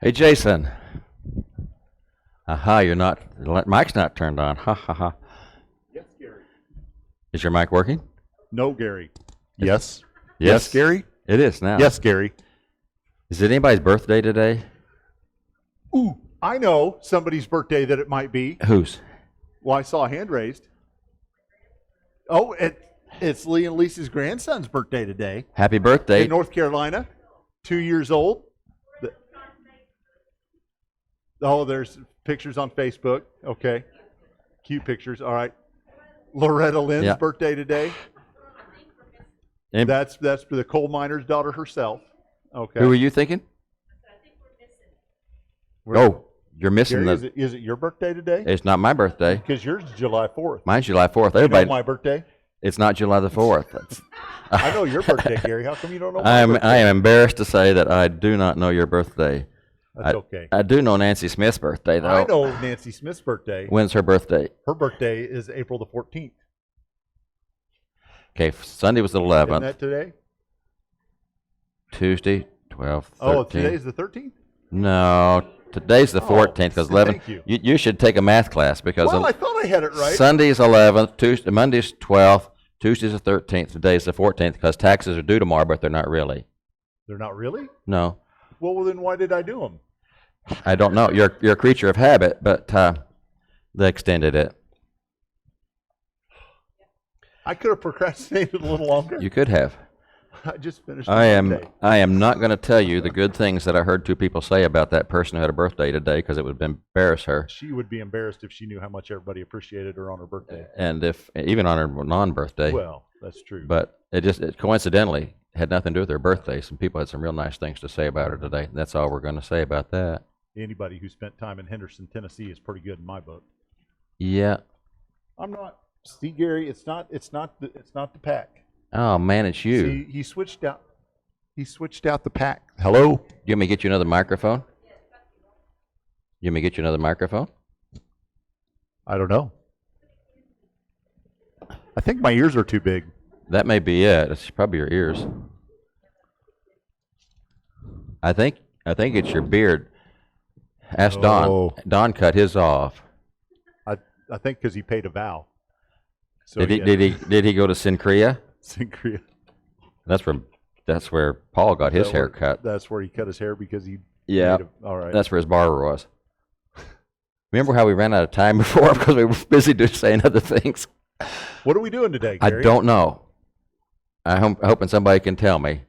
Hey, Jason. Aha, you're not, the mic's not turned on. Ha ha ha. Yes, Gary. Is your mic working? No, Gary. Yes. Yes. Gary. It is now. Yes, Gary. Is it anybody's birthday today? Ooh, I know somebody's birthday that it might be. Whose? Well, I saw a hand raised. Oh, it's Lee and Lisa's grandson's birthday today Happy birthday. in North Carolina. 2 years old. Oh, there's pictures on Facebook. Okay. Cute pictures. All right. Loretta Lynn's Yeah. birthday today. And That's for the coal miner's daughter herself. Okay. who were you thinking? We're- Oh, you're missing Gary, is it your birthday today? It's not my birthday. Because yours is July 4th. Mine's July 4th. You know Everybody, my birthday? it's not July the 4th. I know your birthday, Gary. How come you don't know my I am birthday? embarrassed to say that I do not know your birthday. That's okay. I do know Nancy Smith's birthday, though. I know Nancy Smith's birthday. When's her birthday? Her birthday is April the 14th. Okay, Sunday was the Isn't 11th. that today? Tuesday, 12th, 13th. Oh, today's the 13th? No, today's the 14th because 11. Thank you. You should take a math class because Well, I thought I had it right. Sunday's 11th, Tuesday, Monday's 12th, Tuesday's the 13th, today's the 14th because taxes are due tomorrow, but they're not really. They're not really? No, Well, then why did I do them? I don't know. You're a creature of habit, but they extended it. I could have procrastinated a little longer. You could have. I just finished I Monday. am not going to tell you the good things that I heard two people say about that person who had a birthday today because it would embarrass her. She would be embarrassed if she knew how much everybody appreciated her on her birthday. And if even on her non-birthday. Well, that's true. But it coincidentally had nothing to do with her birthday. Some people had some real nice things to say about her today. That's all we're going to say about that. Anybody who spent time in Henderson, Tennessee is pretty good in my book. Yeah. I'm not. See, Gary, it's not the pack. Oh man, it's you. See, he switched out the pack. Hello? You want me to get you another microphone? You want me to get you another microphone? I don't know. I think my ears are too big. That may be it. It's probably your ears. I think it's your beard. Ask Don. Oh. Don cut his off. I think because he paid a vow. So Did he go to Syncria? Syncria. That's where Paul got his That hair where- cut. That's where he cut his hair because he. Yeah. All right. That's where his barber was. Remember how we ran out of time before because we were busy saying other things? What are we doing today, I Gary? don't know. I'm hoping somebody can tell me.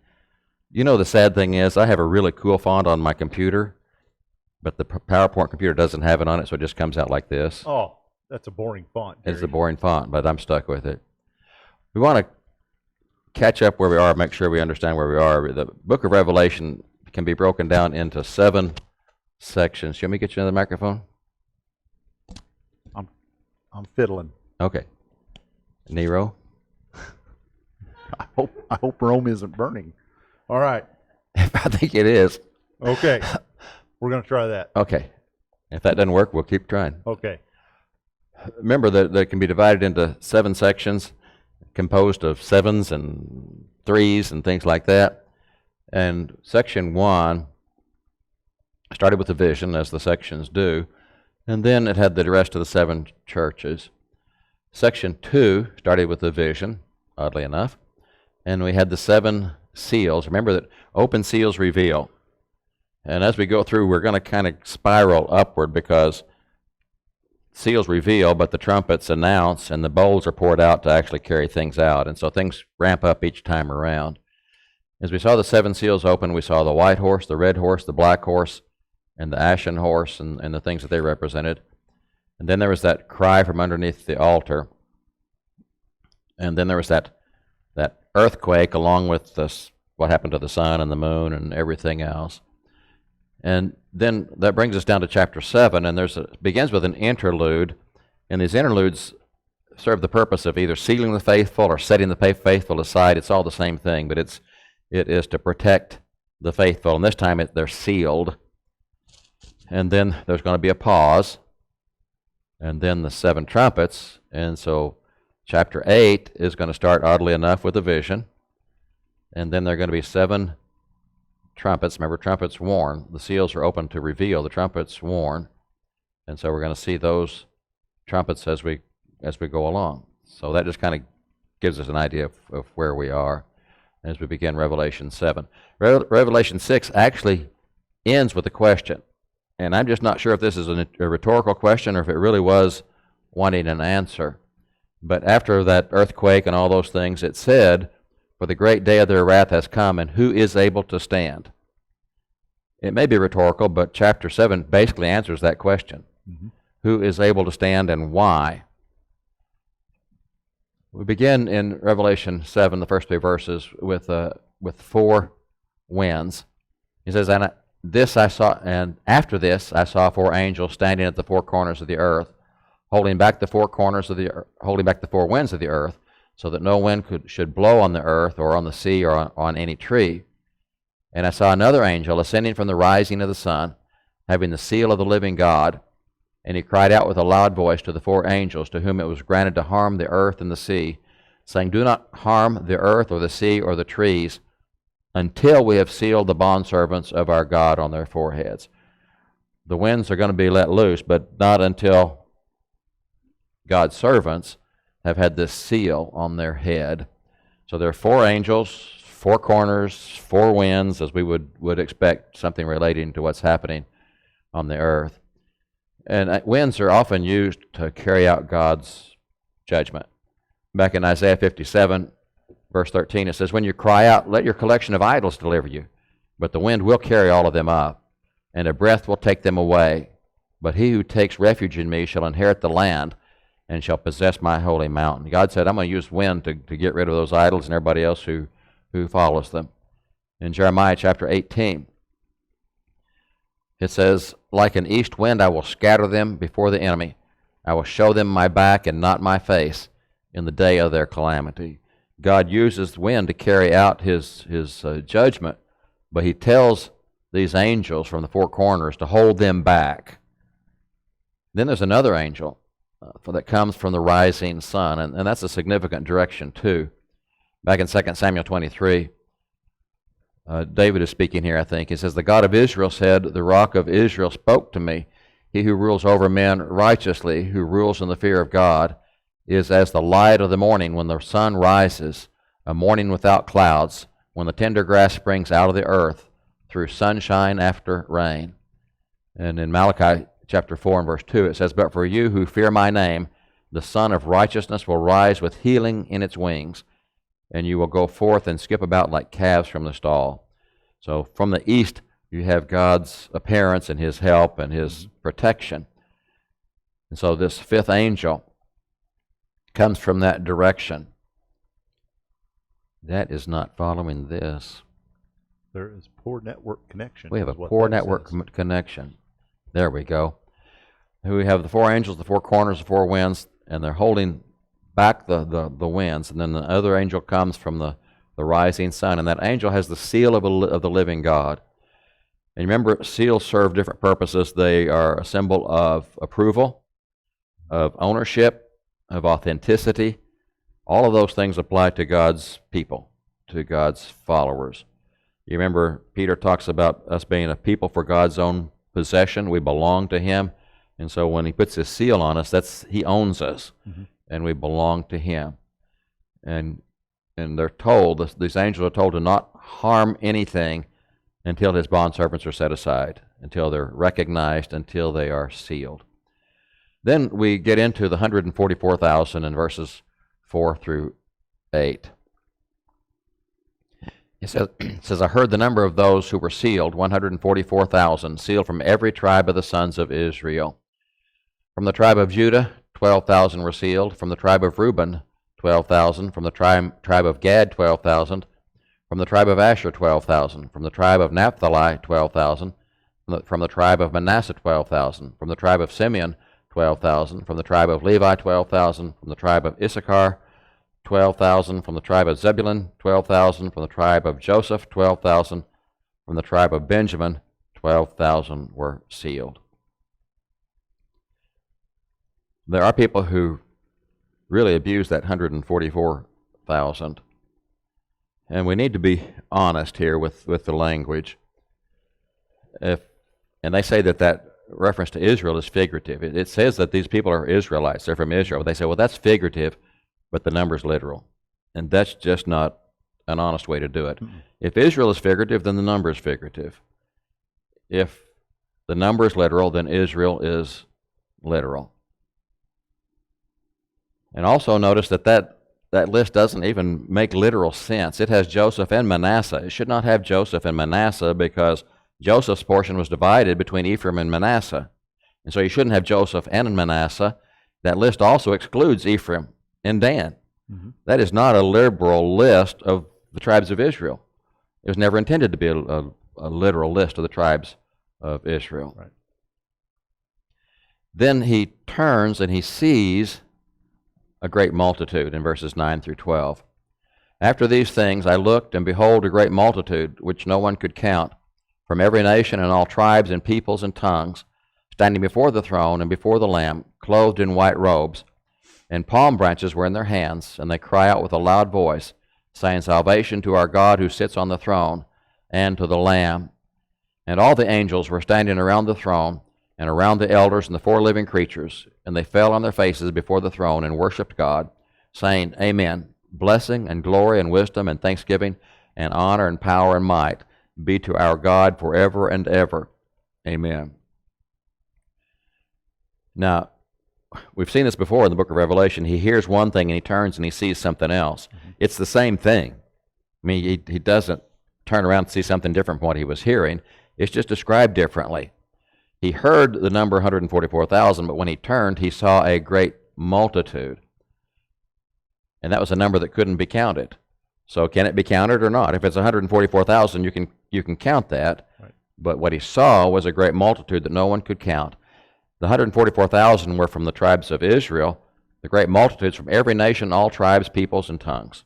You know, the sad thing is I have a really cool font on my computer, but the PowerPoint computer doesn't have it on it, so it just comes out like this. Oh, that's a boring font. It's a Gary. boring font, but I'm stuck with it. We want to catch up where we are, make sure we understand where we are. The book of Revelation can be broken down into 7 sections. Should we get you another microphone? I'm fiddling. Okay. Nero? I hope Rome isn't burning. All right. I think it is. Okay. We're going to try that. Okay. If that doesn't work, we'll keep trying. Okay. Remember that they can be divided into 7 sections composed of 7s and 3s and things like that. And section 1 started with the vision, as the sections do, and then it had the rest of the 7 churches. Section 2 started with the vision, oddly enough, and we had the 7 seals. Remember that open seals reveal. And as we go through, we're going to kind of spiral upward because seals reveal, but the trumpets announce, and the bowls are poured out to actually carry things out. And so things ramp up each time around. As we saw the 7 seals open, we saw the white horse, the red horse, the black horse, and the ashen horse, and the things that they represented. And then there was that cry from underneath the altar. And then there was that earthquake along with what happened to the sun and the moon and everything else. And then that brings us down to chapter 7, and begins with an interlude, and these interludes serve the purpose of either sealing the faithful or setting the faithful aside. It's all the same thing, but it is to protect the faithful, and this time they're sealed. And then there's going to be a pause, and then the 7 trumpets, and so chapter 8 is going to start, oddly enough, with a vision, and then there are going to be 7 trumpets. Remember, trumpets warn. The seals are open to reveal. The trumpets warn. And so we're going to see those trumpets as we go along. So that just kind of gives us an idea of where we are as we begin Revelation 7. Revelation 6 actually ends with a question. And I'm just not sure if this is a rhetorical question or if it really was wanting an answer. But after that earthquake and all those things, it said, "For the great day of their wrath has come, and who is able to stand?" It may be rhetorical, but chapter 7 basically answers that question. Mm-hmm. Who is able to stand and why? We begin in Revelation 7, the first 3 verses, with 4 winds. He says, "And this I saw, and after this I saw 4 angels standing at the 4 corners of the earth, holding back the 4 winds of the earth, so that no wind should blow on the earth or on the sea or on any tree. And I saw another angel ascending from the rising of the sun, having the seal of the living God. And he cried out with a loud voice to the 4 angels to whom it was granted to harm the earth and the sea, saying, 'Do not harm the earth or the sea or the trees, until we have sealed the bondservants of our God on their foreheads.'" The winds are going to be let loose, but not until God's servants have had this seal on their head. So there are 4 angels, 4 corners, 4 winds, as we would expect, something relating to what's happening on the earth. And winds are often used to carry out God's judgment. Back in Isaiah 57, verse 13, it says, "When you cry out, let your collection of idols deliver you. But the wind will carry all of them up, and a breath will take them away. But he who takes refuge in me shall inherit the land, and shall possess my holy mountain." God said, "I'm going to use wind to get rid of those idols and everybody else who follows them." In Jeremiah chapter 18, it says, "Like an east wind I will scatter them before the enemy. I will show them my back and not my face in the day of their calamity." God uses wind to carry out his judgment, but he tells these angels from the 4 corners to hold them back. Then there's another angel that comes from the rising sun, and that's a significant direction too. Back in 2 Samuel 23, David is speaking here, I think. He says, "The God of Israel said, 'The rock of Israel spoke to me. He who rules over men righteously, who rules in the fear of God, is as the light of the morning when the sun rises, a morning without clouds, when the tender grass springs out of the earth, through sunshine after rain." And in Malachi chapter 4 and verse 2, it says, "But for you who fear my name, the Son of Righteousness will rise with healing in its wings, and you will go forth and skip about like calves from the stall." So from the east, you have God's appearance and his help and his protection. And so this 5th angel comes from that direction. That is not following this. There is poor network connection. We have a poor network connection. There we go. We have the 4 angels, the 4 corners, the 4 winds, and they're holding back the winds. And then the other angel comes from the rising sun, and that angel has the seal of the living God. And remember, seals serve different purposes. They are a symbol of approval, of ownership, of authenticity. All of those things apply to God's people, to God's followers. You remember Peter talks about us being a people for God's own possession. We belong to him. And so when he puts his seal on us, he owns us, and we belong to him. And they're told, these angels are told to not harm anything until his bondservants are set aside, until they're recognized, until they are sealed. Then we get into the 144,000 in verses 4 through 8. It says, "I heard the number of those who were sealed, 144,000, sealed from every tribe of the sons of Israel. From the tribe of Judah, 12,000 were sealed. From the tribe of Reuben, 12,000. From the tribe of Gad, 12,000. From the tribe of Asher, 12,000. From the tribe of Naphtali, 12,000. From the tribe of Manasseh, 12,000. From the tribe of Simeon, 12,000. From the tribe of Levi, 12,000. From the tribe of Issachar, 12,000. From the tribe of Zebulun, 12,000. From the tribe of Joseph, 12,000. From the tribe of Benjamin, 12,000 were sealed." There are people who really abuse that 144,000. And we need to be honest here with the language. And they say that reference to Israel is figurative. It says that these people are Israelites. They're from Israel. They say, well, that's figurative, but the number's literal. And that's just not an honest way to do it. Mm-mm. If Israel is figurative, then the number is figurative. If the number is literal, then Israel is literal. And also notice that list doesn't even make literal sense. It has Joseph and Manasseh. It should not have Joseph and Manasseh because Joseph's portion was divided between Ephraim and Manasseh. And so you shouldn't have Joseph and Manasseh. That list also excludes Ephraim and Dan. Mm-hmm. That is not a liberal list of the tribes of Israel. It was never intended to be a literal list of the tribes of Israel. Right. Then he turns and he sees a great multitude in verses 9 through 12. After these things I looked, and behold, a great multitude, which no one could count, from every nation and all tribes and peoples and tongues, standing before the throne and before the Lamb, clothed in white robes, and palm branches were in their hands, and they cry out with a loud voice, saying, Salvation to our God who sits on the throne, and to the Lamb. And all the angels were standing around the throne, and around the elders and the four living creatures, and they fell on their faces before the throne and worshipped God, saying, Amen. Blessing and glory and wisdom and thanksgiving and honor and power and might be to our God forever and ever. Amen. Now, we've seen this before in the book of Revelation. He hears one thing and he turns and he sees something else. Mm-hmm. It's the same thing. I mean, he doesn't turn around and see something different from what he was hearing. It's just described differently. He heard the number 144,000, but when he turned, he saw a great multitude. And that was a number that couldn't be counted. So can it be counted or not? If it's 144,000, you can count that. Right. But what he saw was a great multitude that no one could count. The 144,000 were from the tribes of Israel, the great multitudes from every nation, all tribes, peoples, and tongues.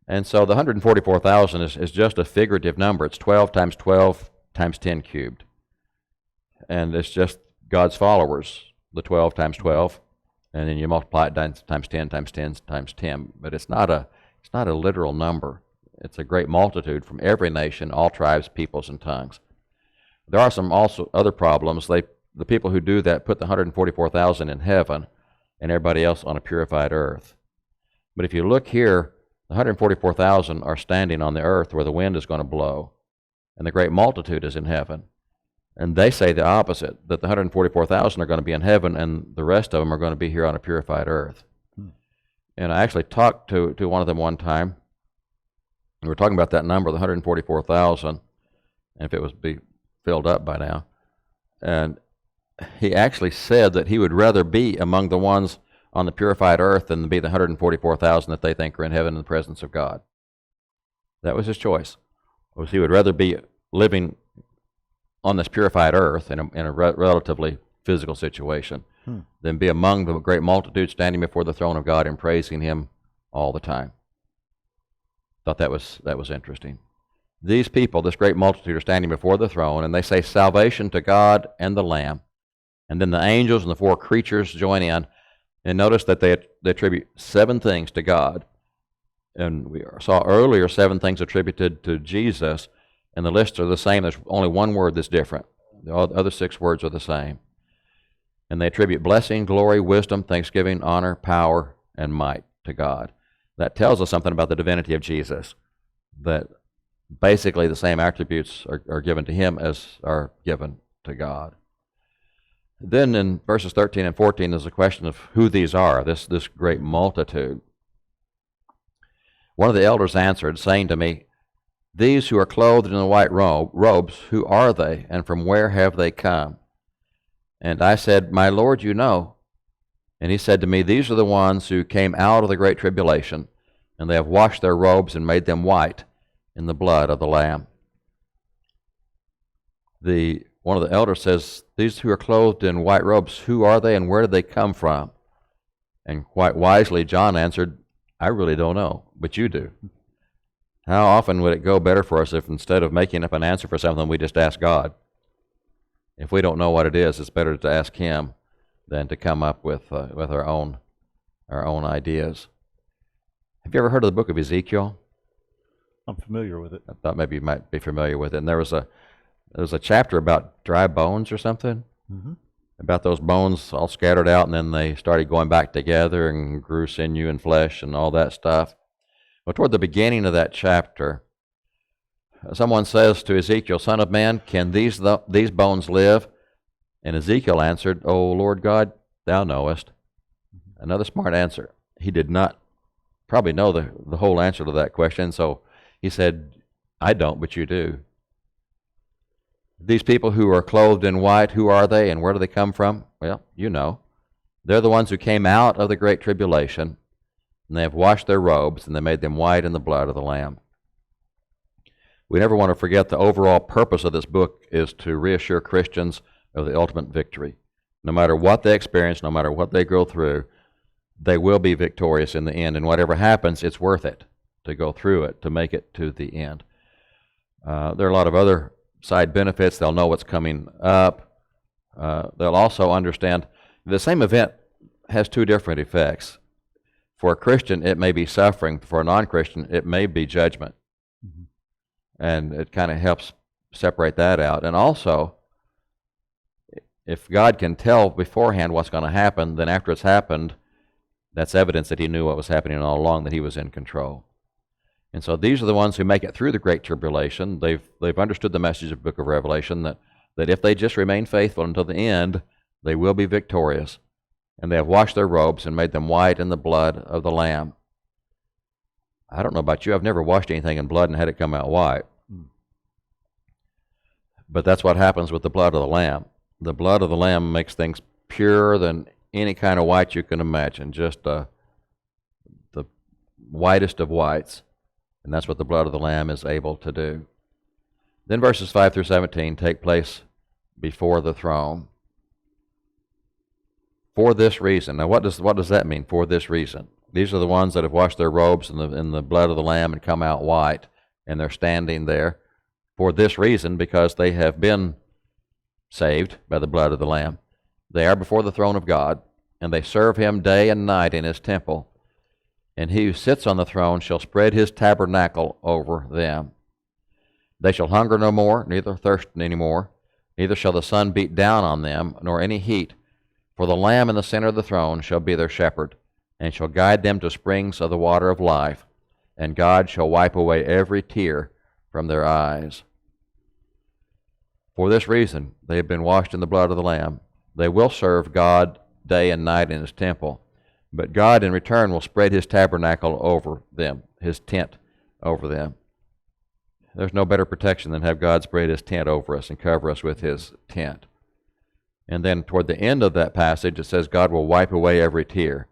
And so the 144,000 is just a figurative number. It's 12 times 12 times 10 cubed. And it's just God's followers, the 12 times 12, and then you multiply it times 10 times 10 times 10. But it's not a literal number. It's a great multitude from every nation, all tribes, peoples, and tongues. There are some also other problems. The people who do that put the 144,000 in heaven and everybody else on a purified earth. But if you look here, the 144,000 are standing on the earth where the wind is going to blow, and the great multitude is in heaven. And they say the opposite, that the 144,000 are going to be in heaven and the rest of them are going to be here on a purified earth. And I actually talked to one of them one time. We were talking about that number, the 144,000, and if it was be filled up by now. And he actually said that he would rather be among the ones on the purified earth than be the 144,000 that they think are in heaven in the presence of God. That was his choice. He would rather be living on this purified earth in a relatively physical situation than be among the great multitude standing before the throne of God and praising Him all the time. Thought that was interesting. These people, this great multitude, are standing before the throne, and they say, Salvation to God and the Lamb. And then the angels and the four creatures join in, and notice that they attribute 7 things to God. And we saw earlier 7 things attributed to Jesus, and the lists are the same. There's only one word that's different. The other 6 words are the same. And they attribute blessing, glory, wisdom, thanksgiving, honor, power, and might to God. That tells us something about the divinity of Jesus, that basically the same attributes are given to Him as are given to God. Then in verses 13 and 14, there's a question of who these are, this great multitude. One of the elders answered, saying to me, These who are clothed in the white robes, who are they, and from where have they come? And I said, My Lord, you know. And he said to me, These are the ones who came out of the great tribulation, and they have washed their robes and made them white in the blood of the Lamb. One of the elders says, These who are clothed in white robes, who are they and where did they come from? And quite wisely, John answered, I really don't know, but you do. How often would it go better for us if instead of making up an answer for something, we just ask God? If we don't know what it is, it's better to ask Him than to come up with our own ideas. Have you ever heard of the book of Ezekiel? I'm familiar with it. I thought maybe you might be familiar with it. And there was there was a chapter about dry bones or something, Mm-hmm. about those bones all scattered out, and then they started going back together and grew sinew and flesh and all that stuff. Well, toward the beginning of that chapter, someone says to Ezekiel, "Son of man, can these bones live?" And Ezekiel answered, "O Lord God, thou knowest." Another smart answer. He did not probably know the whole answer to that question, so he said, "I don't, but you do." These people who are clothed in white, who are they and where do they come from? Well, you know. They're the ones who came out of the great tribulation, and they have washed their robes, and they made them white in the blood of the Lamb. We never want to forget the overall purpose of this book is to reassure Christians of the ultimate victory. No matter what they experience, no matter what they go through, they will be victorious in the end. And whatever happens, it's worth it to go through it, to make it to the end. There are a lot of other side benefits. They'll know what's coming up. They'll also understand the same event has two different effects. For a Christian, it may be suffering. For a non-Christian, it may be judgment. Mm-hmm. And it kind of helps separate that out. And also, if God can tell beforehand what's going to happen, then after it's happened, that's evidence that he knew what was happening all along, that he was in control. And so these are the ones who make it through the Great Tribulation. They've understood the message of the book of Revelation, that if they just remain faithful until the end, they will be victorious. And they have washed their robes and made them white in the blood of the Lamb. I don't know about you. I've never washed anything in blood and had it come out white. But that's what happens with the blood of the Lamb. The blood of the Lamb makes things purer than any kind of white you can imagine, just the whitest of whites. And that's what the blood of the Lamb is able to do. Then verses 5 through 17 take place before the throne. For this reason. Now what does that mean, for this reason? These are the ones that have washed their robes in the blood of the Lamb and come out white, and they're standing there for this reason, because they have been saved by the blood of the Lamb. They are before the throne of God, and they serve him day and night in his temple. And he who sits on the throne shall spread his tabernacle over them. They shall hunger no more, neither thirst any more, neither shall the sun beat down on them, nor any heat. For the Lamb in the center of the throne shall be their shepherd, and shall guide them to springs of the water of life, and God shall wipe away every tear from their eyes. For this reason, they have been washed in the blood of the Lamb. They will serve God day and night in his temple, but God in return will spread his tabernacle over them, his tent over them. There's no better protection than have God spread his tent over us and cover us with his tent. And then toward the end of that passage, it says God will wipe away every tear.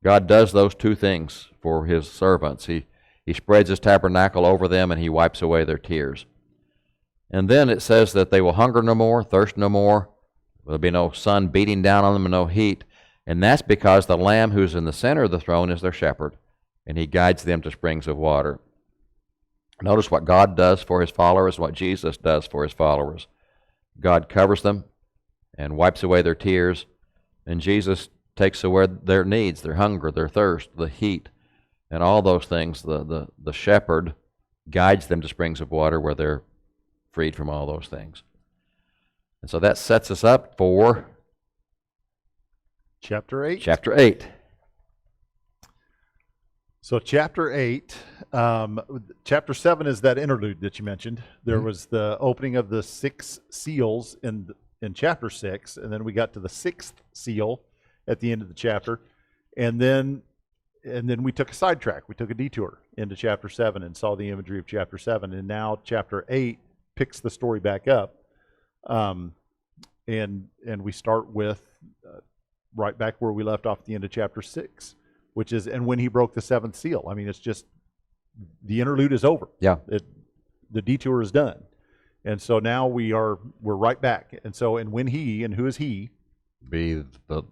God does those two things for his servants. He spreads his tabernacle over them, and he wipes away their tears. And then it says that they will hunger no more, thirst no more. There'll be no sun beating down on them and no heat. And that's because the Lamb who's in the center of the throne is their shepherd, and he guides them to springs of water. Notice what God does for his followers, what Jesus does for his followers. God covers them and wipes away their tears, and Jesus takes away their needs, their hunger, their thirst, the heat, and all those things. The shepherd guides them to springs of water where they're freed from all those things. And so that sets us up for Chapter 8. Chapter 8. So chapter 8, chapter 7 is that interlude that you mentioned. There was the opening of the 6 seals in chapter 6, and then we got to the 6th seal at the end of the chapter, and then we took a sidetrack. We took a detour into chapter 7 and saw the imagery of chapter 7, and now chapter 8 picks the story back up, and we start with right back where we left off at the end of chapter 6, which is, and when he broke the 7th seal. I mean, it's just, the interlude is over. Yeah. The detour is done. And so now we're right back. And so, and when he, and who is he? Be the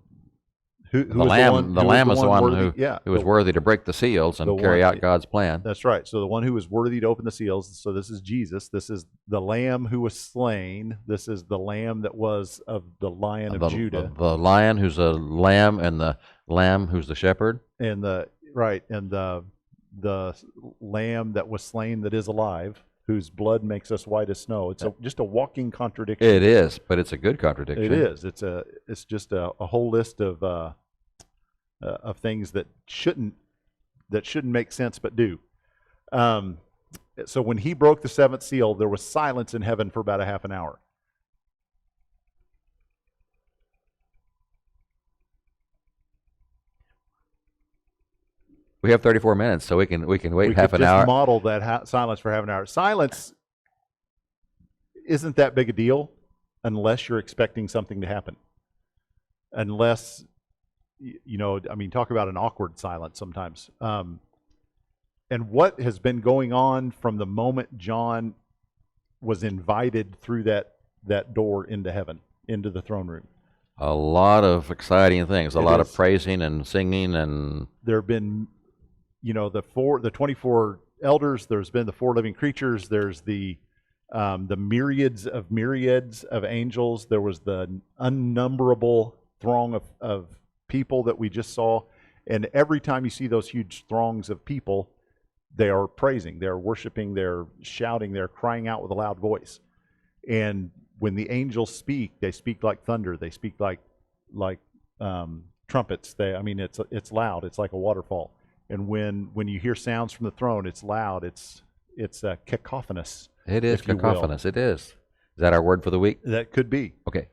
Lamb. The Lamb is the one worthy, who was worthy to break the seals and carry out God's plan. That's right. So the one who was worthy to open the seals. So this is Jesus. This is the Lamb who was slain. This is the Lamb that was of the Lion of Judah. The Lion who's a lamb, and the Lamb who's the shepherd. And the Lamb that was slain that is alive. whose blood makes us white as snow. It's just a walking contradiction. It is, but it's a good contradiction. It is. It's just a whole list of things that shouldn't make sense but do. So when he broke the seventh seal, there was silence in heaven for about a half an hour. We have 34 minutes, so we can wait half an hour. We could just model that silence for half an hour. Silence isn't that big a deal unless you're expecting something to happen. Unless, talk about an awkward silence sometimes. And what has been going on from the moment John was invited through that door into heaven, into the throne room? A lot of exciting things, a lot of is. praising and singing, and There have been, the 24 elders. There's been the 4 living creatures. There's the myriads of angels. There was the unnumberable throng of people that we just saw. And every time you see those huge throngs of people, they are praising, they're worshiping, they're shouting, they're crying out with a loud voice. And when the angels speak, they speak like thunder. They speak like trumpets. It's loud. It's like a waterfall. And when you hear sounds from the throne, it's loud. It's cacophonous. it is if you will. cacophonous. It is. Is that our word for the week? That could be. Okay.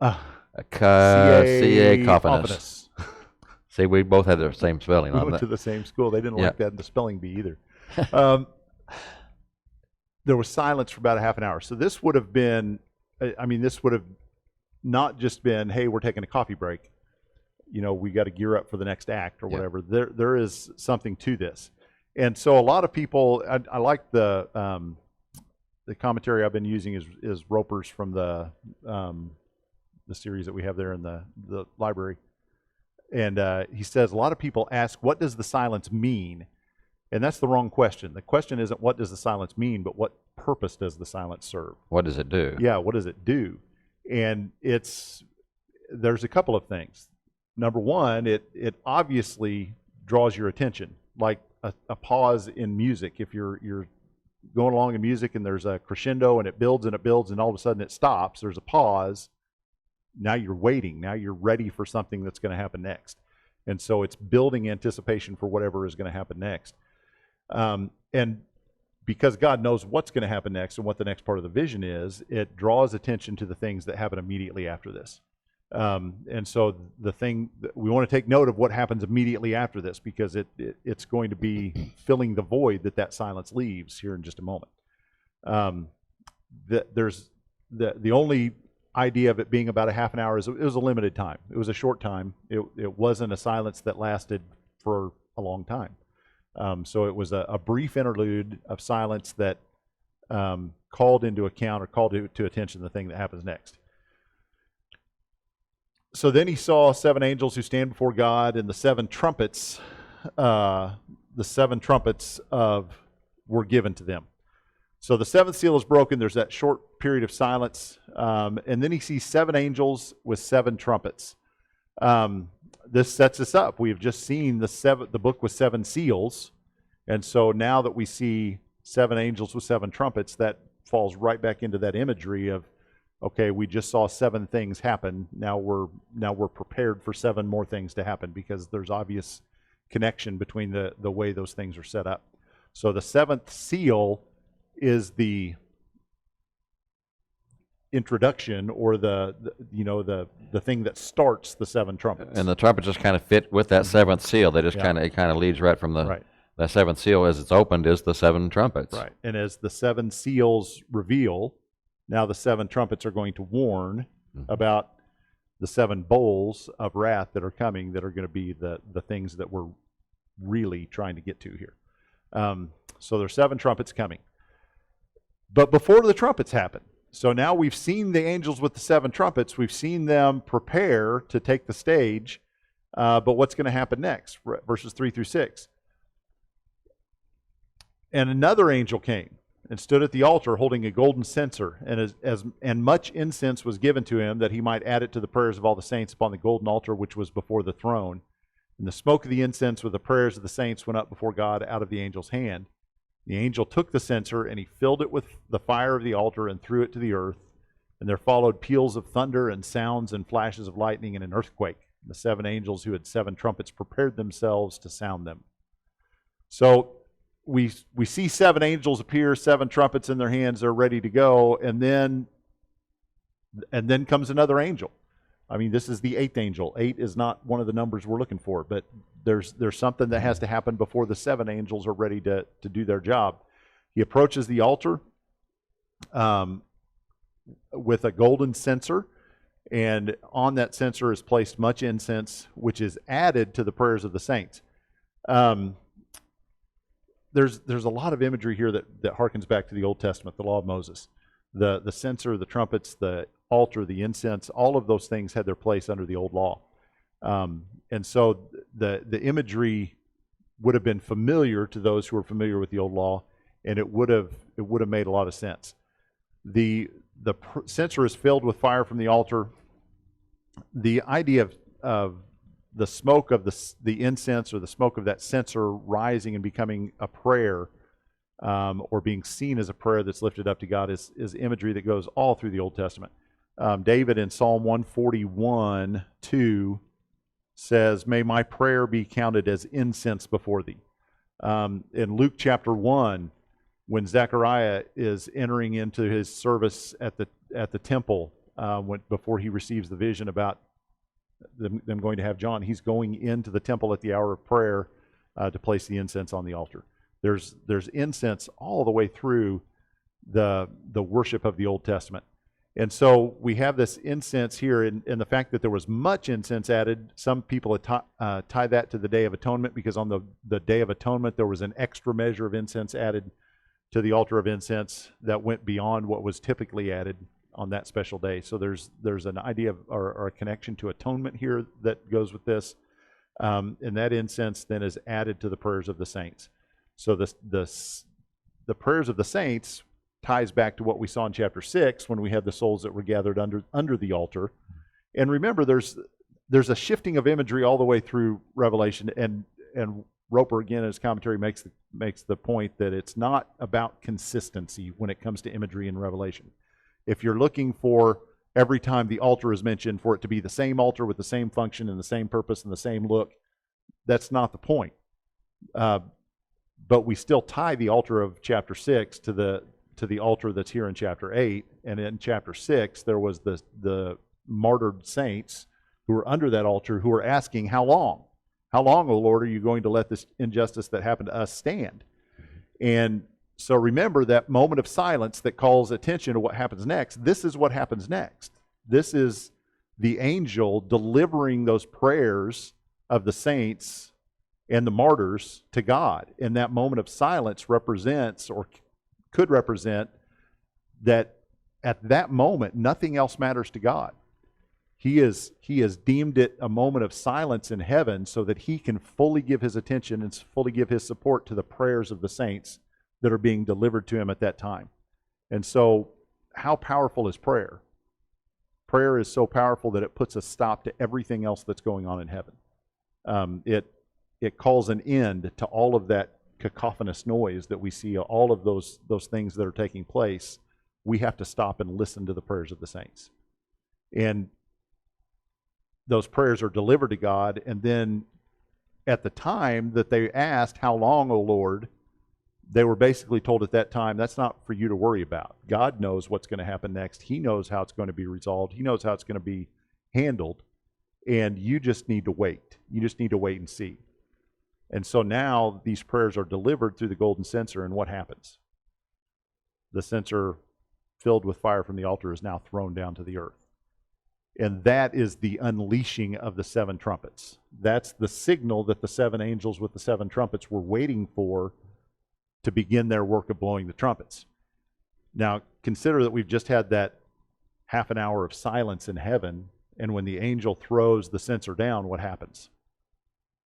Cacophonous. Cacophonous. See, we both had the same spelling We on went that. to the same school. They didn't Yeah. like that in the spelling bee either. There was silence for about a half an hour. So this would have been, this would have not just been, hey, we're taking a coffee break. We got to gear up for the next act or Yeah. whatever. There is something to this. And so a lot of people, I like the commentary I've been using is Roper's from the series that we have there in the library. And he says, a lot of people ask, what does the silence mean? And that's the wrong question. The question isn't what does the silence mean, but what purpose does the silence serve? What does it do? Yeah, what does it do? And there's a couple of things. Number one, it obviously draws your attention, like a pause in music. If you're going along in music and there's a crescendo and it builds and all of a sudden it stops, there's a pause. Now you're waiting. Now you're ready for something that's going to happen next. And so it's building anticipation for whatever is going to happen next. And because God knows what's going to happen next and what the next part of the vision is, it draws attention to the things that happen immediately after this. And so the thing that we want to take note of what happens immediately after this, because it's going to be filling the void that silence leaves here in just a moment. There's the only idea of it being about a half an hour is it was a limited time. It was a short time. It wasn't a silence that lasted for a long time. So it was a brief interlude of silence that called into account or called to attention the thing that happens next. So then he saw 7 angels who stand before God, and the 7 trumpets. The 7 trumpets were given to them. So the 7th seal is broken. There's that short period of silence, and then he sees 7 angels with 7 trumpets. This sets us up. We have just seen the book with 7 seals, and so now that we see 7 angels with 7 trumpets, that falls right back into that imagery of, okay, we just saw 7 things happen. Now we're prepared for 7 more things to happen, because there's obvious connection between the way those things are set up. So the 7th seal is the introduction, or the thing that starts the 7 trumpets. And the trumpets just kind of fit with that 7th seal. They just Yeah. kind of leads right from the Right. that 7th seal as it's opened is the 7 trumpets. Right. And as the 7 seals reveal, now the 7 trumpets are going to warn about the 7 bowls of wrath that are coming, that are going to be the things that we're really trying to get to here. So there's 7 trumpets coming. But before the trumpets happen, so now we've seen the angels with the 7 trumpets. We've seen them prepare to take the stage. But what's going to happen next? Verses 3 through 6. And another angel came and stood at the altar holding a golden censer, and much incense was given to him, that he might add it to the prayers of all the saints upon the golden altar which was before the throne. And the smoke of the incense with the prayers of the saints went up before God out of the angel's hand. The angel took the censer and he filled it with the fire of the altar and threw it to the earth. And there followed peals of thunder and sounds and flashes of lightning and an earthquake. The 7 angels who had 7 trumpets prepared themselves to sound them. So we see 7 angels appear, 7 trumpets in their hands, they're ready to go, and then comes another angel. I mean, this is the 8th angel. 8 is not one of the numbers we're looking for, but there's something that has to happen before the 7 angels are ready to do their job. He approaches the altar with a golden censer, and on that censer is placed much incense, which is added to the prayers of the saints. There's a lot of imagery here that harkens back to the Old Testament, the law of Moses. The censer, the trumpets, the altar, the incense, all of those things had their place under the old law. And so the imagery would have been familiar to those who were familiar with the old law, and it would have made a lot of sense. The censer is filled with fire from the altar. The idea of the smoke of the incense, or the smoke of that censer rising and becoming a prayer, or being seen as a prayer that's lifted up to God, is imagery that goes all through the Old Testament. David in Psalm 141:2 says, "May my prayer be counted as incense before thee." In Luke chapter 1, when Zechariah is entering into his service at the temple, before he receives the vision about them going to have John, he's going into the temple at the hour of prayer to place the incense on the altar. There's incense all the way through the worship of the Old Testament. And so we have this incense here, and the fact that there was much incense added. Some people tie that to the Day of Atonement, because on the Day of Atonement there was an extra measure of incense added to the altar of incense that went beyond what was typically added on that special day. So there's an idea of, or a connection to atonement here that goes with this, and that incense then is added to the prayers of the saints. So the prayers of the saints ties back to what we saw in chapter 6 when we had the souls that were gathered under the altar. And remember, there's a shifting of imagery all the way through Revelation, and Roper again in his commentary makes the point that it's not about consistency when it comes to imagery in Revelation. If you're looking for every time the altar is mentioned for it to be the same altar with the same function and the same purpose and the same look, that's not the point. But we still tie the altar of chapter 6 to the altar that's here in chapter 8. And in chapter 6, there was the martyred saints who were under that altar who were asking, how long? How long, O Lord, are you going to let this injustice that happened to us stand? And so remember that moment of silence that calls attention to what happens next. This is what happens next. This is the angel delivering those prayers of the saints and the martyrs to God. And that moment of silence represents, or could represent, that at that moment nothing else matters to God. He has deemed it a moment of silence in heaven so that he can fully give his attention and fully give his support to the prayers of the saints that are being delivered to him at that time. And so, how powerful is prayer? Prayer is so powerful that it puts a stop to everything else that's going on in heaven. It calls an end to all of that cacophonous noise that we see, all of those things that are taking place. We have to stop and listen to the prayers of the saints. And those prayers are delivered to God, and then at the time that they asked, how long, O Lord, they were basically told at that time, that's not for you to worry about. God knows what's going to happen next. He knows how it's going to be resolved. He knows how it's going to be handled. And you just need to wait. You just need to wait and see. And so now these prayers are delivered through the golden censer, and what happens? The censer filled with fire from the altar is now thrown down to the earth. And that is the unleashing of the 7 trumpets. That's the signal that the 7 angels with the 7 trumpets were waiting for to begin their work of blowing the trumpets. Now, consider that we've just had that half an hour of silence in heaven, and when the angel throws the censer down, what happens?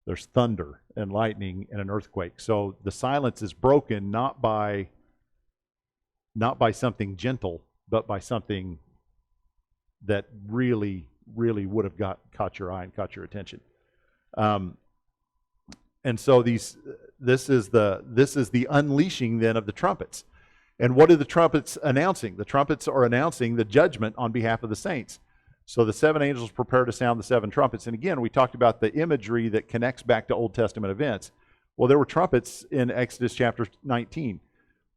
There's thunder and lightning and an earthquake. So the silence is broken not by something gentle, but by something that really, really would have caught your eye and caught your attention. And so this is the unleashing then of the trumpets. And what are the trumpets announcing? The trumpets are announcing the judgment on behalf of the saints. So the seven angels prepare to sound the seven trumpets. And again, we talked about the imagery that connects back to Old Testament events. Well, there were trumpets in Exodus chapter 19.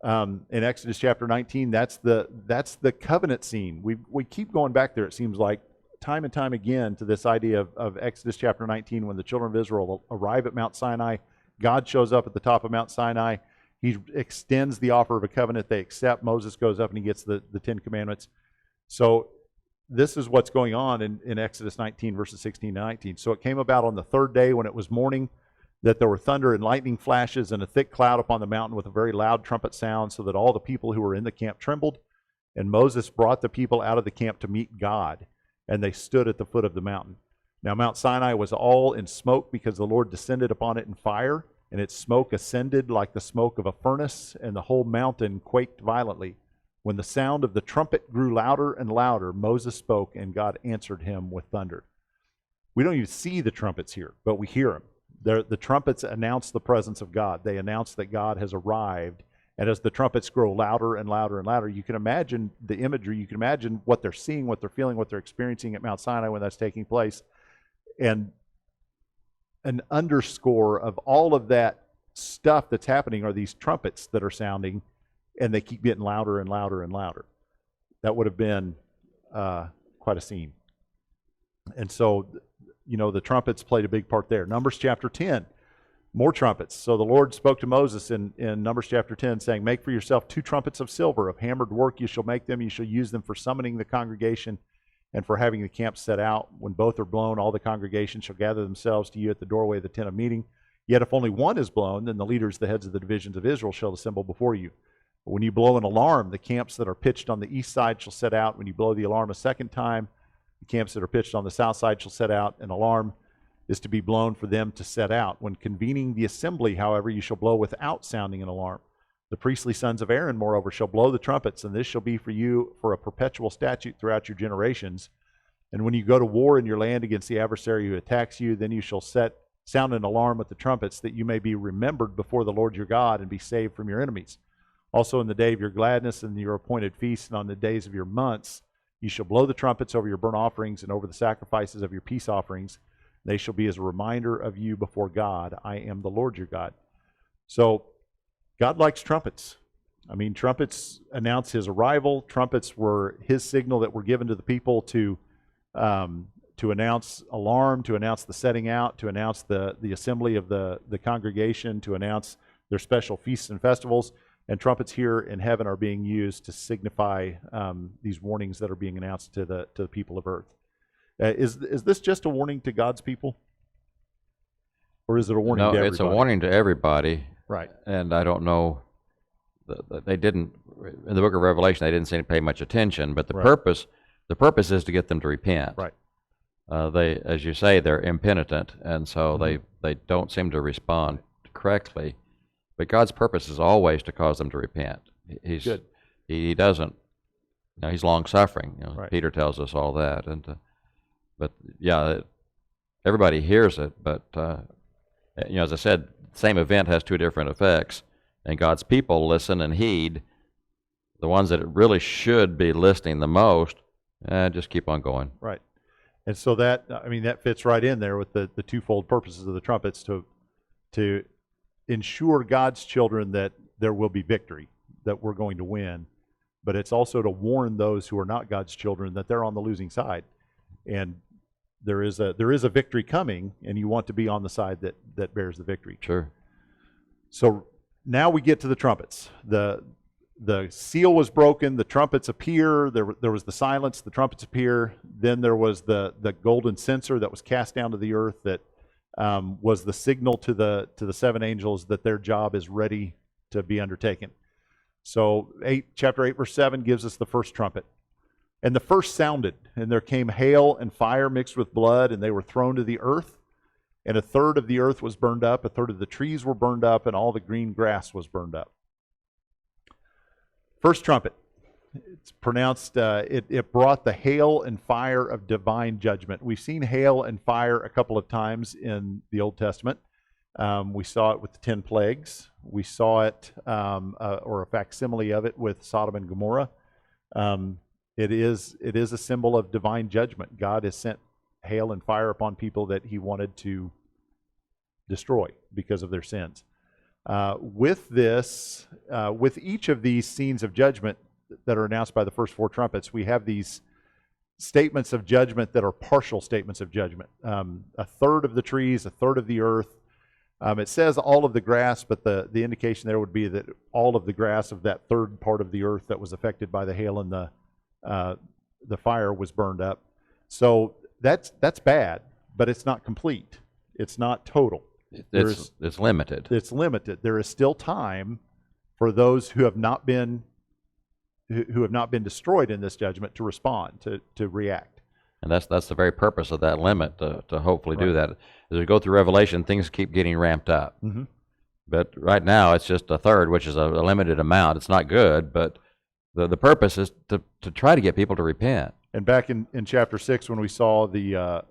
In Exodus chapter 19, that's the covenant scene. We keep going back there, it seems like, time and time again, to this idea of Exodus chapter 19, when the children of Israel arrive at Mount Sinai. God shows up at the top of Mount Sinai. He extends the offer of a covenant. They accept. Moses goes up and he gets the Ten Commandments. So this is what's going on in Exodus 19, verses 16 and 19. So it came about on the third day, when it was morning, that there were thunder and lightning flashes and a thick cloud upon the mountain with a very loud trumpet sound, so that all the people who were in the camp trembled. And Moses brought the people out of the camp to meet God, and they stood at the foot of the mountain. Now Mount Sinai was all in smoke, because the Lord descended upon it in fire, and its smoke ascended like the smoke of a furnace, and the whole mountain quaked violently. When the sound of the trumpet grew louder and louder, Moses spoke, and God answered him with thunder. We don't even see the trumpets here, but we hear them. The trumpets announce the presence of God. They announce that God has arrived. And as the trumpets grow louder and louder and louder, you can imagine the imagery. You can imagine what they're seeing, what they're feeling, what they're experiencing at Mount Sinai when that's taking place. And an underscore of all of that stuff that's happening are these trumpets that are sounding, and they keep getting louder and louder and louder. That would have been quite a scene. And so, the trumpets played a big part there. Numbers chapter 10, more trumpets. So the Lord spoke to Moses in Numbers chapter 10, saying, "Make for yourself 2 trumpets of silver. Of hammered work you shall make them. You shall use them for summoning the congregation and for having the camp set out. When both are blown, all the congregation shall gather themselves to you at the doorway of the tent of meeting. Yet if only one is blown, then the leaders, the heads of the divisions of Israel, shall assemble before you. But when you blow an alarm, the camps that are pitched on the east side shall set out. When you blow the alarm a second time, the camps that are pitched on the south side shall set out. An alarm is to be blown for them to set out. When convening the assembly, however, you shall blow without sounding an alarm. The priestly sons of Aaron, moreover, shall blow the trumpets, and this shall be for you for a perpetual statute throughout your generations. And when you go to war in your land against the adversary who attacks you, then you shall sound an alarm with the trumpets, that you may be remembered before the Lord your God and be saved from your enemies. Also in the day of your gladness and your appointed feasts and on the days of your months, you shall blow the trumpets over your burnt offerings and over the sacrifices of your peace offerings. They shall be as a reminder of you before God. I am the Lord your God." So God likes trumpets. Trumpets announce his arrival. Trumpets were his signal that were given to the people to announce alarm, to announce the setting out, to announce the assembly of the congregation, to announce their special feasts and festivals. And trumpets here in heaven are being used to signify these warnings that are being announced to the people of earth. Is this just a warning to God's people? Or is it a warning to everybody? No, it's a warning to everybody. Right. And I don't know, they didn't, in the book of Revelation, they didn't seem to pay much attention, but the purpose is to get them to repent. Right. They, as you say, they're impenitent, and so they don't seem to respond correctly. But God's purpose is always to cause them to repent. He's good. He doesn't. He's long-suffering. Right. Peter tells us all that. But yeah, everybody hears it. But as I said, the same event has 2 different effects, and God's people listen and heed. The ones that really should be listening the most, just keep on going. Right. And so that fits right in there with the twofold purposes of the trumpets to ensure God's children that there will be victory, that we're going to win. But it's also to warn those who are not God's children that they're on the losing side. And there is a victory coming, and you want to be on the side that bears the victory. Sure. So now we get to the trumpets. The seal was broken, the trumpets appear, there was the silence, the trumpets appear, then there was the golden censer that was cast down to the earth that was the signal to the 7 angels that their job is ready to be undertaken. So chapter 8, verse 7 gives us the first trumpet. "And the first sounded, and there came hail and fire mixed with blood, and they were thrown to the earth. And a third of the earth was burned up, a third of the trees were burned up, and all the green grass was burned up." First trumpet. It's pronounced, it brought the hail and fire of divine judgment. We've seen hail and fire a couple of times in the Old Testament. We saw it with the 10 plagues. We saw it, or a facsimile of it, with Sodom and Gomorrah. It is a symbol of divine judgment. God has sent hail and fire upon people that he wanted to destroy because of their sins. With each of these scenes of judgment that are announced by the first 4 trumpets, we have these statements of judgment that are partial statements of judgment. A third of the trees, a third of the earth. It says all of the grass, but the indication there would be that all of the grass of that third part of the earth that was affected by the hail and the fire was burned up. So that's bad, but it's not complete. It's not total. It's limited. It's limited. There is still time for those who have not been destroyed in this judgment to respond, to react. And that's the very purpose of that limit, to hopefully do Right. that. As we go through Revelation, things keep getting ramped up. Mm-hmm. But right now, it's just a third, which is a limited amount. It's not good, but the purpose is to try to get people to repent. And back in chapter 6, when we saw the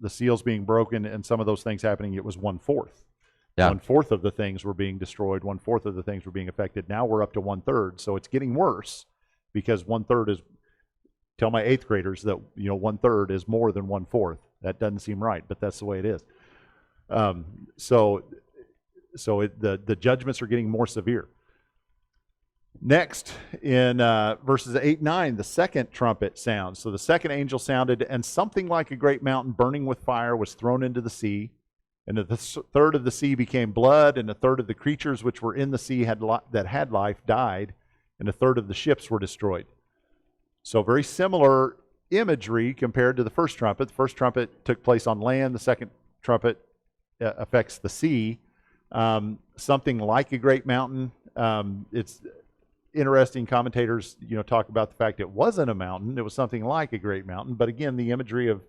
seals being broken and some of those things happening, it was 1/4. Yeah. 1/4 of the things were being destroyed. 1/4 of the things were being affected. Now we're up to 1/3. So it's getting worse, because 1/3 is. Tell my 8th graders that 1/3 is more than 1/4. That doesn't seem right, but that's the way it is. So the judgments are getting more severe. Next, in verses 8 and 9, the second trumpet sounds. So the second angel sounded, and something like a great mountain burning with fire was thrown into the sea. And the third of the sea became blood, and a third of the creatures which were in the sea that had life died, and a third of the ships were destroyed. So very similar imagery compared to the first trumpet. The first trumpet took place on land. The second trumpet affects the sea. Something like a great mountain. It's interesting. Commentators, talk about the fact it wasn't a mountain. It was something like a great mountain. But again, the imagery of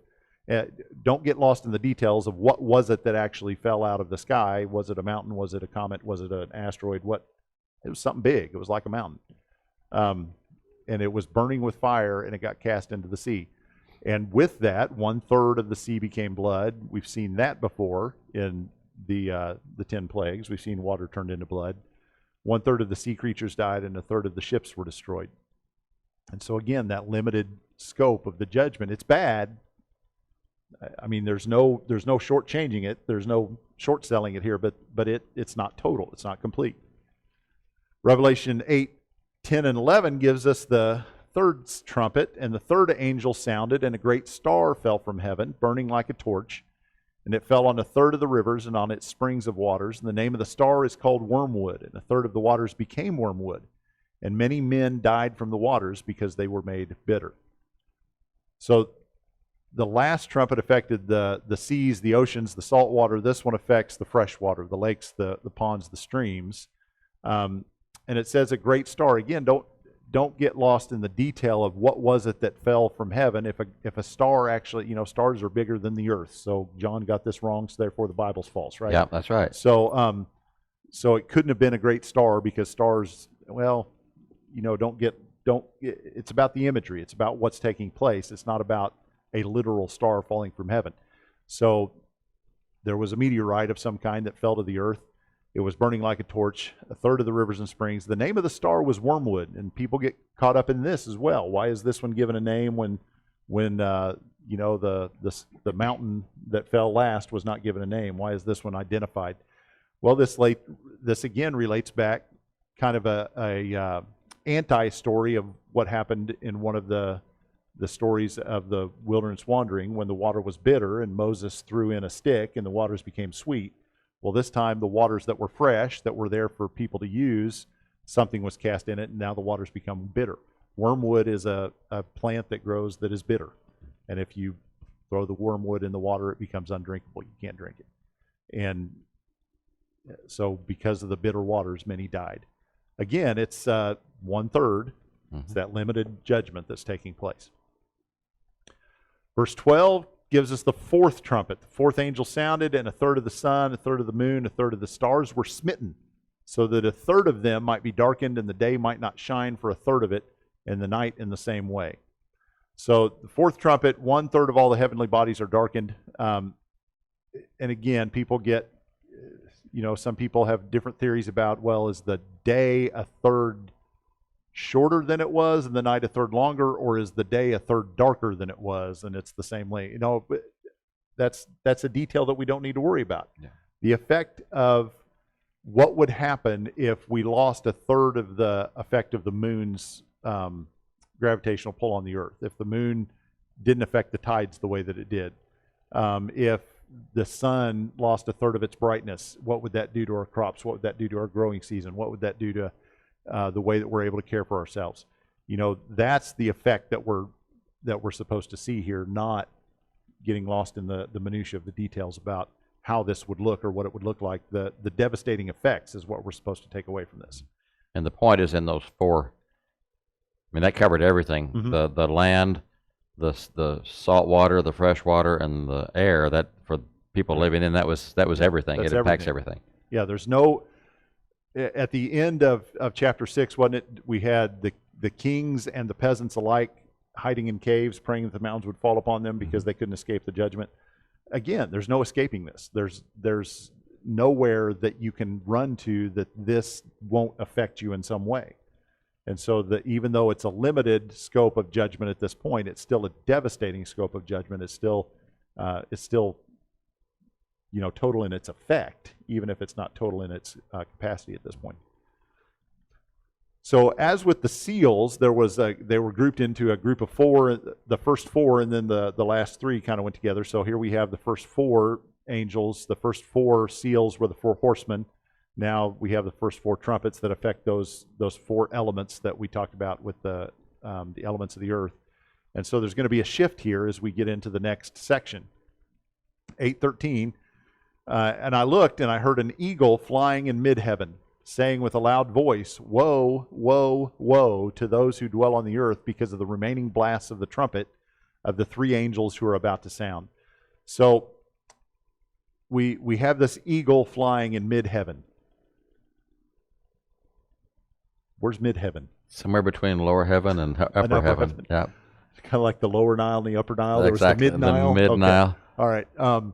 don't get lost in the details of what was it that actually fell out of the sky. Was it a mountain? Was it a comet? Was it an asteroid? It was something big. It was like a mountain. And it was burning with fire, and it got cast into the sea. And with that, 1/3 of the sea became blood. We've seen that before in the 10 plagues. We've seen water turned into blood. 1/3 of the sea creatures died, and a third of the ships were destroyed. And so again, that limited scope of the judgment. It's bad. I mean, there's no shortchanging it. There's no short selling it here, but it's not total. It's not complete. Revelation 8, 10 and 11 gives us the third trumpet, and the third angel sounded, and a great star fell from heaven, burning like a torch, and it fell on a third of the rivers and on its springs of waters. And the name of the star is called Wormwood, and a third of the waters became wormwood, and many men died from the waters because they were made bitter. So the last trumpet affected the seas, the oceans, the salt water. This one affects the fresh water, the lakes, the ponds, the streams. And it says a great star. Again, don't get lost in the detail of what was it that fell from heaven. If a star actually, stars are bigger than the earth. So John got this wrong, so therefore the Bible's false, right? Yeah, that's right. So it couldn't have been a great star, because stars, it's about the imagery. It's about what's taking place. It's not about a literal star falling from heaven. So there was a meteorite of some kind that fell to the earth. It was burning like a torch, a third of the rivers and springs. The name of the star was Wormwood, and people get caught up in this as well. Why is this one given a name when the mountain that fell last was not given a name? Why is this one identified? Well, this again relates back kind of a anti-story of what happened in one of the stories of the wilderness wandering, when the water was bitter and Moses threw in a stick and the waters became sweet. Well, this time the waters that were fresh, that were there for people to use, something was cast in it, and now the waters become bitter. Wormwood is a plant that grows that is bitter. And if you throw the wormwood in the water, it becomes undrinkable. You can't drink it. And so because of the bitter waters, many died. Again, it's 1/3. Mm-hmm. It's that limited judgment that's taking place. Verse 12 gives us the fourth trumpet. The fourth angel sounded, and a third of the sun, a third of the moon, a third of the stars were smitten, so that a third of them might be darkened, and the day might not shine for a third of it, and the night in the same way. So the fourth trumpet, 1/3 of all the heavenly bodies are darkened. And again, people get some people have different theories about, well, is the day a third shorter than it was and the night a third longer, or is the day a third darker than it was and it's the same length? That's a detail that we don't need to worry about. Yeah. The effect of what would happen if we lost a third of the effect of the moon's gravitational pull on the Earth, if the moon didn't affect the tides the way that it did, if the sun lost a third of its brightness, what would that do to our crops? What would that do to our growing season? What would that do to the way that we're able to care for ourselves? That's the effect that we're supposed to see here, not getting lost in the minutia of the details about how this would look or what it would look like. The devastating effects is what we're supposed to take away from this. And the point is in those four, that covered everything. Mm-hmm. The land, the salt water, the fresh water, and the air, that for people living in, that was everything. That's it impacts everything. Yeah, there's no, at the end of chapter 6, wasn't it, we had the kings and the peasants alike hiding in caves, praying that the mountains would fall upon them because they couldn't escape the judgment. Again, there's no escaping this. There's nowhere that you can run to that this won't affect you in some way. And so even though it's a limited scope of judgment at this point, it's still a devastating scope of judgment. It's still total in its effect, even if it's not total in its capacity at this point. So as with the seals, they were grouped into a group of four. The first four and then the last three kind of went together. So here we have the first four angels. The first four seals were the four horsemen. Now we have the first four trumpets that affect those four elements that we talked about with the elements of the earth. And so there's going to be a shift here as we get into the next section. 8:13. And I looked and I heard an eagle flying in mid-heaven, saying with a loud voice, "Woe, woe, woe to those who dwell on the earth because of the remaining blasts of the trumpet of the three angels who are about to sound." So we have this eagle flying in mid-heaven. Where's mid-heaven? Somewhere between lower heaven and upper heaven. Yeah. Kind of like the lower Nile and the upper Nile. Exactly. There was the mid-Nile. The mid-Nile. Okay. All right.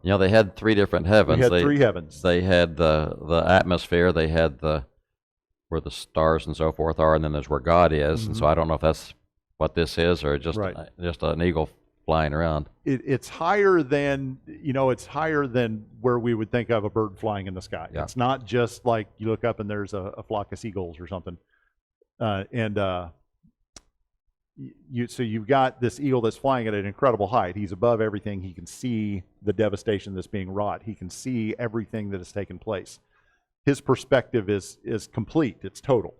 They had three different heavens. We had three heavens. They had the atmosphere. They had where the stars and so forth are, and then there's where God is. Mm-hmm. And so I don't know if that's what this is or just an eagle flying around. It's higher than where we would think of a bird flying in the sky. Yeah. It's not just like you look up and there's a flock of seagulls or something. So you've got this eagle that's flying at an incredible height. He's above everything. He can see the devastation that's being wrought. He can see everything that has taken place. His perspective is complete. It's total.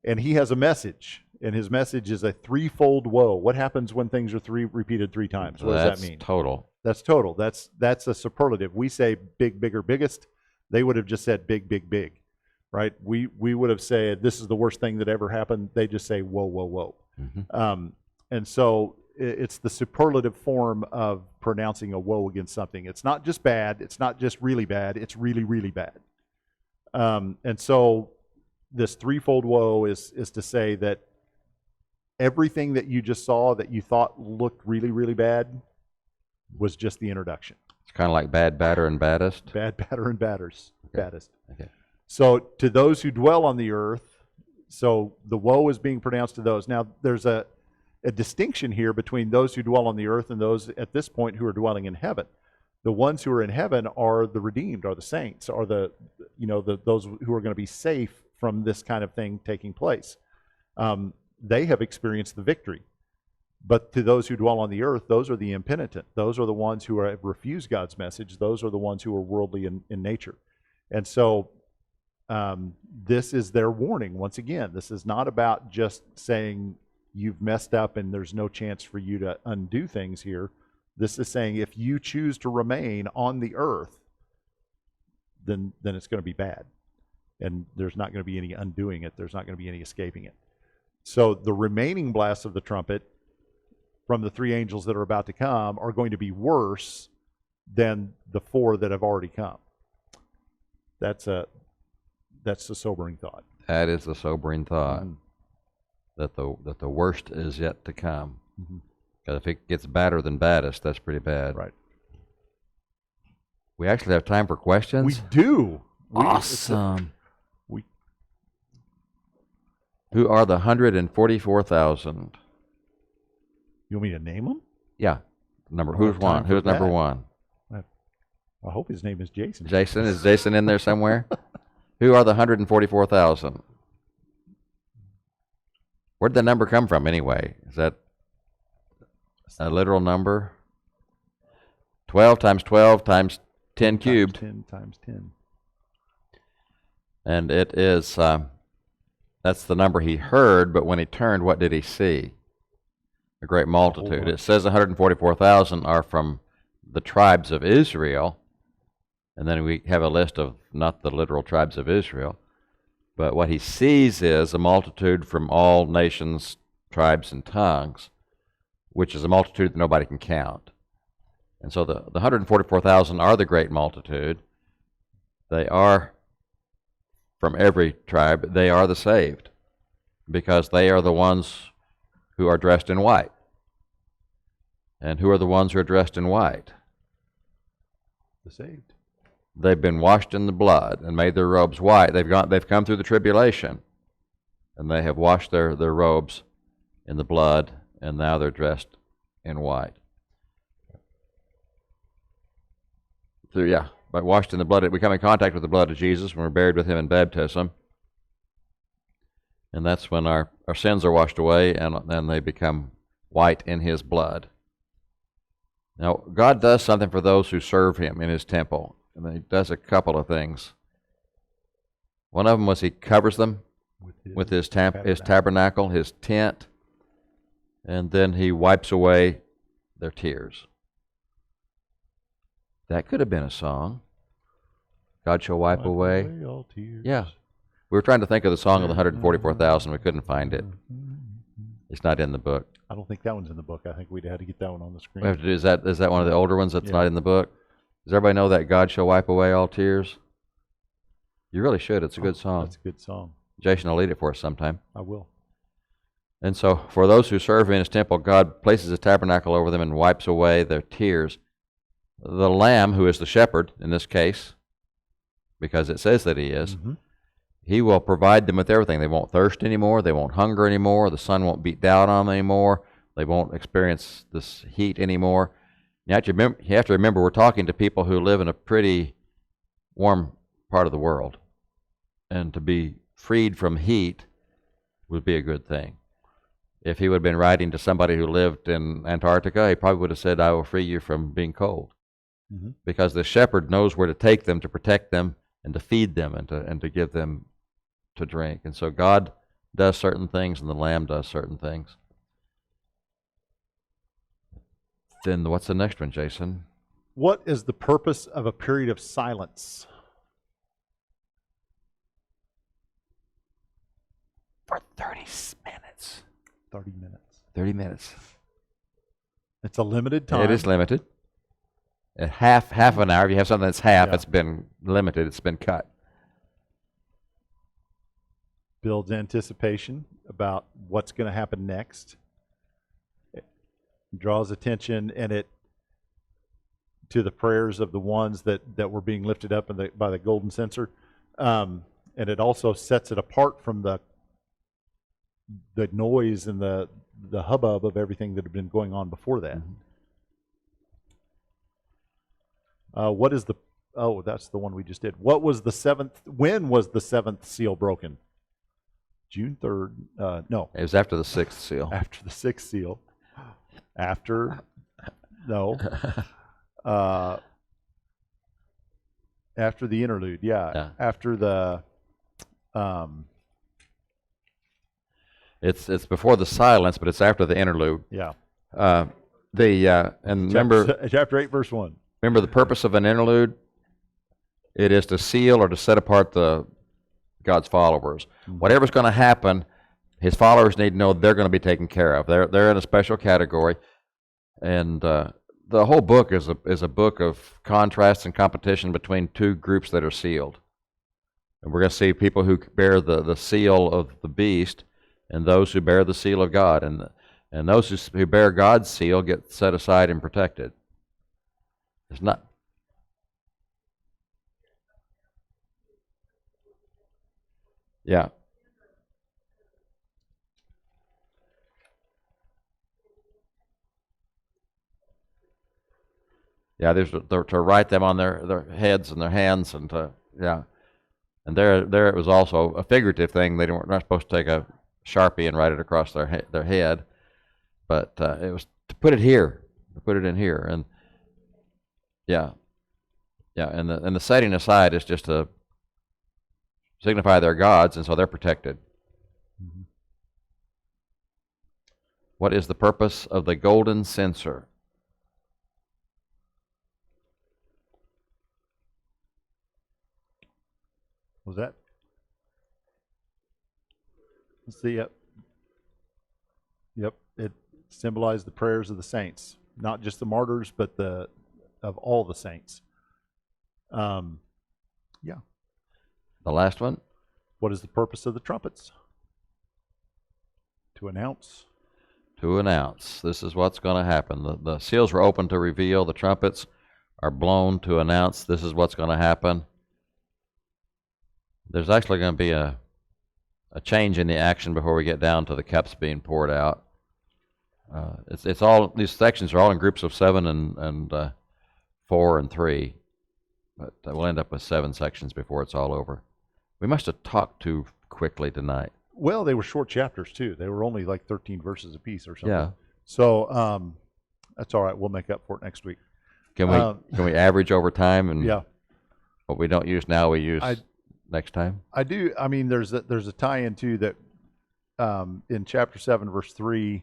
And he has a message, and his message is a threefold woe. What happens when things are repeated three times? What does that mean? Total. That's total. That's a superlative. We say big, bigger, biggest. They would have just said big, big, big, right? We would have said this is the worst thing that ever happened. They just say whoa, whoa, whoa. Mm-hmm. And so it's the superlative form of pronouncing a woe against something. It's not just bad. It's not just really bad. It's really, really bad. And so this threefold woe is to say that everything that you just saw that you thought looked really, really bad was just the introduction. It's kind of like bad, batter, and baddest. Bad, batter, and badders. Okay. Baddest. Okay. So to those who dwell on the earth, so the woe is being pronounced to those. Now, there's a distinction here between those who dwell on the earth and those at this point who are dwelling in heaven. The ones who are in heaven are the redeemed, are the saints, are those who are going to be safe from this kind of thing taking place. They have experienced the victory. But to those who dwell on the earth, those are the impenitent. Those are the ones who have refused God's message. Those are the ones who are worldly in nature. And so this is their warning once again. This is not about just saying you've messed up and there's no chance for you to undo things here. This is saying if you choose to remain on the earth, then it's going to be bad. And there's not going to be any undoing it. There's not going to be any escaping it. So the remaining blasts of the trumpet from the three angels that are about to come are going to be worse than the four that have already come. That's a sobering thought. That is a sobering thought. Mm-hmm. That the worst is yet to come. Mm-hmm. Because if it gets badder than baddest, that's pretty bad. Right. We actually have time for questions. We do. Awesome. We Who are the 144,000? You want me to name them? Yeah. I don't Who's have time one? for Who's number that. one? I hope his name is Jason. Jason? Is Jason in there somewhere? Who are the 144,000? Where'd the number come from anyway? Is that a literal number? 12 times 12 times 10 cubed. 10 times 10. And it is, that's the number he heard, but when he turned, what did he see? A great multitude. It says 144,000 are from the tribes of Israel. And then we have a list of not the literal tribes of Israel. But what he sees is a multitude from all nations, tribes, and tongues, which is a multitude that nobody can count. And so the 144,000 are the great multitude. They are from every tribe. They are the saved because they are the ones who are dressed in white. And who are the ones who are dressed in white? The saved. They've been washed in the blood and made their robes white. They've come through the tribulation, and they have washed their robes in the blood, and now they're dressed in white. So by washed in the blood, we come in contact with the blood of Jesus when we're buried with him in baptism. And that's when our sins are washed away, and then they become white in his blood. Now, God does something for those who serve him in his temple. And he does a couple of things. One of them was he covers them with his tabernacle, his tent, and then he wipes away their tears. That could have been a song. God shall wipe away all tears. Yeah. We were trying to think of the song of the 144,000. We couldn't find it. It's not in the book. I don't think that one's in the book. I think we'd have to get that one on the screen. We have to do, is that one of the older ones that's not in the book? Does everybody know that God shall wipe away all tears? You really should. It's a good song. That's a good song. Jason will lead it for us sometime. I will. And so for those who serve in his temple, God places a tabernacle over them and wipes away their tears. The Lamb, who is the shepherd in this case, because it says that he is, he will provide them with everything. They won't thirst anymore. They won't hunger anymore. The sun won't beat down on them anymore. They won't experience this heat anymore. You have to remember we're talking to people who live in a pretty warm part of the world. And to be freed from heat would be a good thing. If he would have been writing to somebody who lived in Antarctica, he probably would have said, I will free you from being cold. Because the shepherd knows where to take them to protect them and to feed them and to give them to drink. And so God does certain things and the Lamb does certain things. Then what's the next one, Jason? What is the purpose of a period of silence? For 30 minutes. 30 minutes. 30 minutes. It's a limited time. It is limited. Half an hour. If you have something that's half, it's been limited. It's been cut. Builds anticipation about what's going to happen next. It draws attention to the prayers of the ones that were being lifted up by the golden censer. And it also sets it apart from the noise and the hubbub of everything that had been going on before that. What is that's the one we just did. When was the seventh seal broken? June 3rd. No. It was after the sixth seal. After the sixth seal. After the interlude, after the it's before the silence, but it's after the interlude. And remember chapter 8 verse 1. Remember the purpose of an interlude? It is to seal or to set apart God's followers. Whatever's going to happen, his followers need to know they're going to be taken care of. They're in a special category. And the whole book is a book of contrast and competition between two groups that are sealed. And we're going to see people who bear the seal of the beast and those who bear the seal of God. And those who bear God's seal get set aside and protected. It's not. Yeah. Yeah, there's to write them on their heads and their hands, and yeah. And there it was also a figurative thing. They weren't not supposed to take a Sharpie and write it across their head, but it was to put it here, to put it in here, and yeah, yeah. And the setting aside is just to signify their gods, and so they're protected. Mm-hmm. What is the purpose of the golden censer? Was that? Let's see. Yep. Yep. It symbolized the prayers of the saints, not just the martyrs, but of all the saints. Yeah. The last one? What is the purpose of the trumpets? To announce. To announce. This is what's going to happen. The seals were opened to reveal. The trumpets are blown to announce this is what's going to happen. There's actually going to be a change in the action before we get down to the cups being poured out. It's all, these sections are all in groups of 7 and 4 and 3, but we'll end up with 7 sections before it's all over. We must have talked too quickly tonight. Well, they were short chapters too. They were only like 13 verses apiece or something. Yeah. So that's all right. We'll make up for it next week. Can we average over time, and yeah, what we don't use now we use next time? I do. I mean, there's a tie-in too that in chapter 7, verse 3,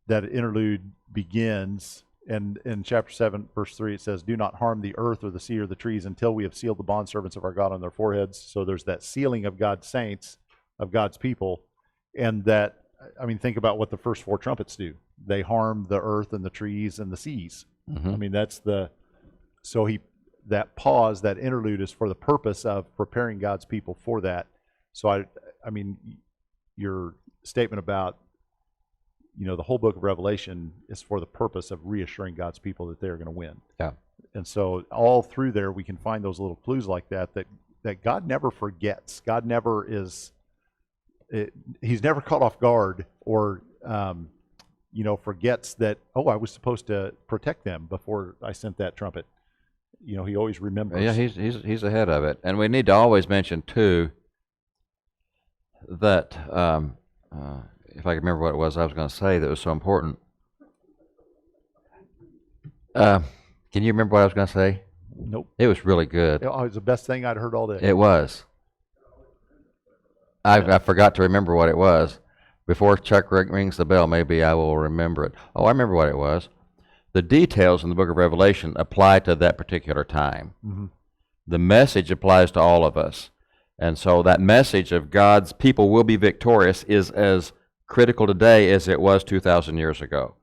that interlude begins, and in chapter 7, verse 3, it says, "Do not harm the earth or the sea or the trees until we have sealed the bondservants of our God on their foreheads." So there's that sealing of God's saints, of God's people, and that, I mean, think about what the first 4 trumpets do. They harm the earth and the trees and the seas. Mm-hmm. I mean, that pause, that interlude is for the purpose of preparing God's people for that. So I mean, your statement about, the whole book of Revelation is for the purpose of reassuring God's people that they're going to win. Yeah. And so all through there, we can find those little clues like that God never forgets. God never he's never caught off guard or, forgets that, I was supposed to protect them before I sent that trumpet. He always remembers. Yeah, he's ahead of it. And we need to always mention, too, that, if I can remember what it was I was going to say that was so important. Can you remember what I was going to say? Nope. It was really good. It was the best thing I'd heard all day. It was. I forgot to remember what it was. Before Chuck rings the bell, maybe I will remember it. Oh, I remember what it was. The details in the book of Revelation apply to that particular time. Mm-hmm. The message applies to all of us. And so that message of God's people will be victorious is as critical today as it was 2,000 years ago.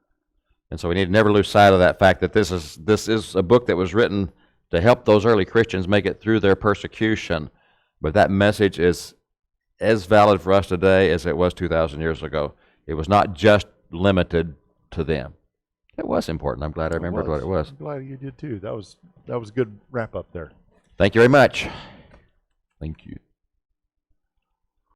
And so we need to never lose sight of that fact that this is a book that was written to help those early Christians make it through their persecution. But that message is as valid for us today as it was 2,000 years ago. It was not just limited to them. It was important. I'm glad I remembered what it was. I'm glad you did too. That was a good wrap up there. Thank you very much. Thank you.